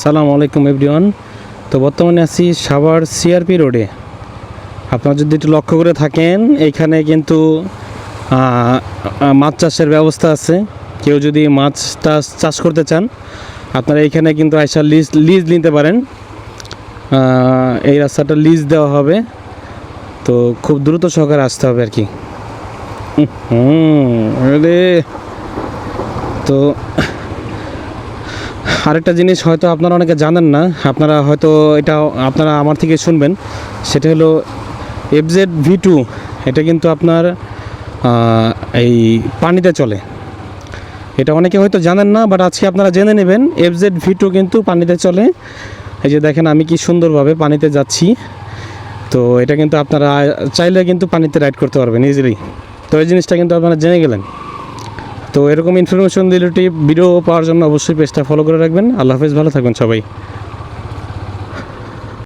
আসসালামু আলাইকুম এভরিওয়ান। তো বর্তমানে আছি সাভার সিআরপি রোডে। আপনারা যদি একটু লক্ষ্য করে থাকেন, এইখানে কিন্তু মাছ চাষের ব্যবস্থা আছে। কেউ যদি মাছ চাষ করতে চান, আপনারা এইখানে কিন্তু আইসা লিজ নিতে পারেন। এই রাস্তাটা লিজ দেওয়া হবে, তো খুব দ্রুত সহকারে আসতে হবে আর কি। তো আরেকটা জিনিস হয়তো আপনারা অনেকে জানেন না, আপনারা হয়তো এটা আপনারা আমার থেকে শুনবেন, সেটা হলো FZ-V2। এটা কিন্তু আপনার এই পানিতে চলে। এটা অনেকে হয়তো জানেন না, বাট আজকে আপনারা জেনে নেবেন FZ-V2 কিন্তু পানিতে চলে। এই যে দেখেন আমি কি সুন্দরভাবে পানিতে যাচ্ছি। তো এটা কিন্তু আপনারা চাইলে কিন্তু পানিতে রাইড করতে পারবেন ইজিলি। তো এই জিনিসটা কিন্তু আপনারা জেনে গেলেন। তো এরকম ইনফরমেশন রিলেটিভ ভিডিও পাওয়ার জন্য অবশ্যই পেজটা ফলো করে রাখবেন। আল্লাহ হাফেজ, ভালো থাকবেন সবাই।